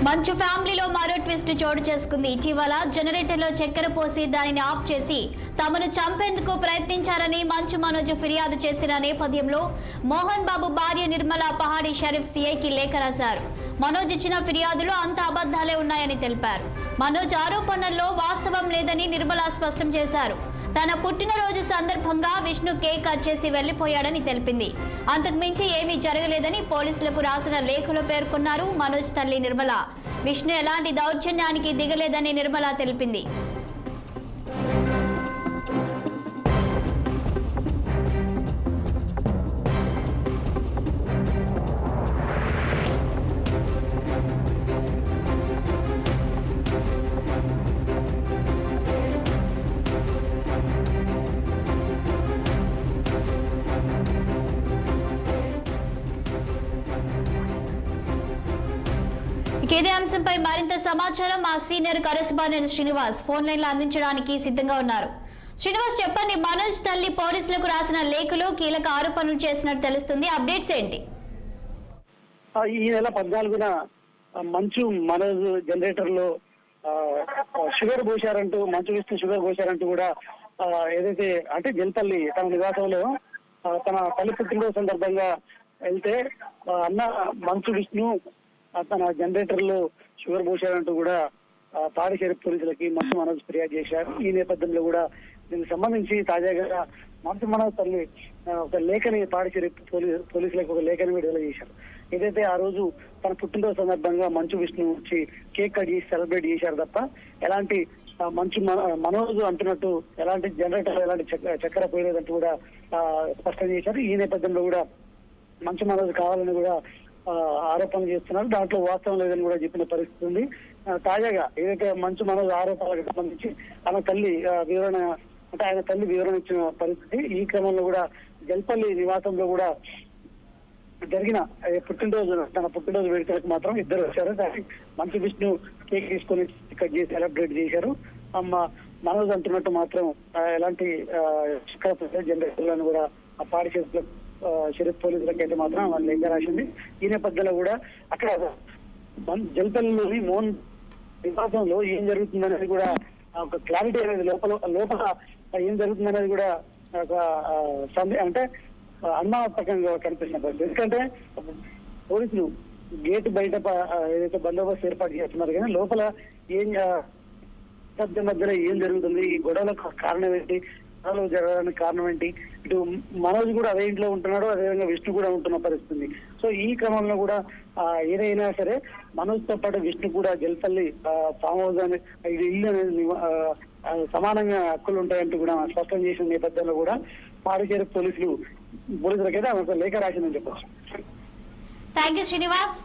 మంచు ఫ్యామిలీలో మరో ట్విస్ట్ చోటు చేసుకుంది. ఇటీవల జనరేటర్లో చక్కెర పోసి దానిని ఆఫ్ చేసి తమను చంపేందుకు ప్రయత్నించారని మంచు మనోజ్ ఫిర్యాదు చేసిన నేపథ్యంలో మోహన్ బాబు భార్య నిర్మల పహాడి షరీఫ్ సిఐకి లేఖ రాశారు. మనోజ్ ఇచ్చిన ఫిర్యాదులో అంత అబద్ధాలే ఉన్నాయని తెలిపారు. మనోజ్ ఆరోపణల్లో వాస్తవం లేదని నిర్మల స్పష్టం చేశారు. తన పుట్టినరోజు సందర్భంగా విష్ణు కేక్ కట్ చేసి వెళ్లిపోయాడని తెలిపింది. అంతకుమించి ఏమీ జరగలేదని పోలీసులకు రాసిన లేఖలో పేర్కొన్నారు మనోజ్ తల్లి నిర్మల. విష్ణు ఎలాంటి దౌర్జన్యానికి దిగలేదని నిర్మల తెలిపింది. ఇదే అంశంపై మరింత సమాచారం మా senior correspondent Srinivas phone line లో అందించడానికి సిద్ధంగా ఉన్నారు. శ్రీనివాస్, చెప్పండి, మనోజ్ తల్లి పోలీసులకు రాసిన లేఖలో కీలక ఆరోపణలు చేసినట్టు తెలుస్తుంది. అప్డేట్స్ ఏంటి? ఈ నెల 14న మంచు మనోజ్ జనరేటర్ లో షుగర్ పోశారంటూ, మంచు విష్ణు షుగర్ పోశారంటూ కూడా ఏదైతే అంటే జనపల్లి తన నివాసంలో తన తల్లి పుట్టినరోజు సందర్భంగా వెళ్తే అన్న మంచు విష్ణు తన జనరేటర్ లో షుగర్ పోశారంటూ కూడా పాడి షరీఫ్ పోలీసులకి మంచు మనోజ్ ఫిర్యాదు చేశారు. ఈ నేపథ్యంలో కూడా దీనికి సంబంధించి తాజాగా మంచు మనోజ్ తల్లి ఒక లేఖని పాడి షరీఫ్ పోలీసులకు ఒక లేఖని విడుదల చేశారు. ఏదైతే ఆ రోజు తన పుట్టినరోజు సందర్భంగా మంచు విష్ణు వచ్చి కేక్ కట్ చేసి సెలబ్రేట్ చేశారు తప్ప ఎలాంటి మనోజ్ అంటున్నట్టు ఎలాంటి జనరేటర్ ఎలాంటి చక్కెర పోయలేదంటూ కూడా స్పష్టం చేశారు. ఈ నేపథ్యంలో కూడా మంచు మనోజ్ కావాలని కూడా ఆరోపణలు చేస్తున్నారు. దాంట్లో వాస్తవం లేదని కూడా చెప్పిన పరిస్థితి ఉంది. తాజాగా ఏదైతే మంచు మనోజ్ ఆరోపణలకు సంబంధించి ఆయన తల్లి వివరణ ఇచ్చిన పరిస్థితి. ఈ క్రమంలో కూడా జల్పల్లి నివాసంలో కూడా జరిగిన తన పుట్టినరోజు వేడుకలకు మాత్రం ఇద్దరు వచ్చారు. దానికి మంచు విష్ణు కేక్ తీసుకొని కట్ చేసి సెలబ్రేట్ చేశారు. మనోజ్ అంటున్నట్టు మాత్రం ఎలాంటి జనరేటర్లను కూడా ఆ పాడి షరీఫ్ పోలీసులకు అయితే మాత్రం వాళ్ళు లేఖ రాసింది. ఈ నేపథ్యంలో కూడా అక్కడ జల్పల్లిలోని మోహన్ నివాసంలో ఏం జరుగుతుందనేది కూడా ఒక క్లారిటీ అనేది లోపల ఏం జరుగుతుందనేది కూడా ఒక అంటే అనుమానాత్మకంగా కనిపిస్తున్న పరిస్థితి. ఎందుకంటే పోలీసులు గేట్ బయట ఏదైతే బందోబస్తు ఏర్పాటు చేస్తున్నారు కానీ లోపల ఏం మధ్యలో ఏం జరుగుతుంది, ఈ గొడవలకు కారణం ఏంటి, జరగడానికి కారణం ఏంటి, ఇటు మనోజ్ కూడా అదే ఇంట్లో ఉంటున్నాడు, అదేవిధంగా విష్ణు కూడా ఉంటున్న పరిస్థితి. సో ఈ క్రమంలో కూడా ఏదైనా సరే మనోజ్ తో పాటు విష్ణు కూడా జల్పల్లి ఫామ్ హౌస్ అనే ఇల్లు అనేది సమానంగా హక్కులు ఉంటాయంటూ కూడా స్పష్టం చేసిన నేపథ్యంలో కూడా పాడి షరీఫ్ పోలీసులకైతే ఆమె లేఖ రాసిందని చెప్పచ్చు. Thank you Srinivas.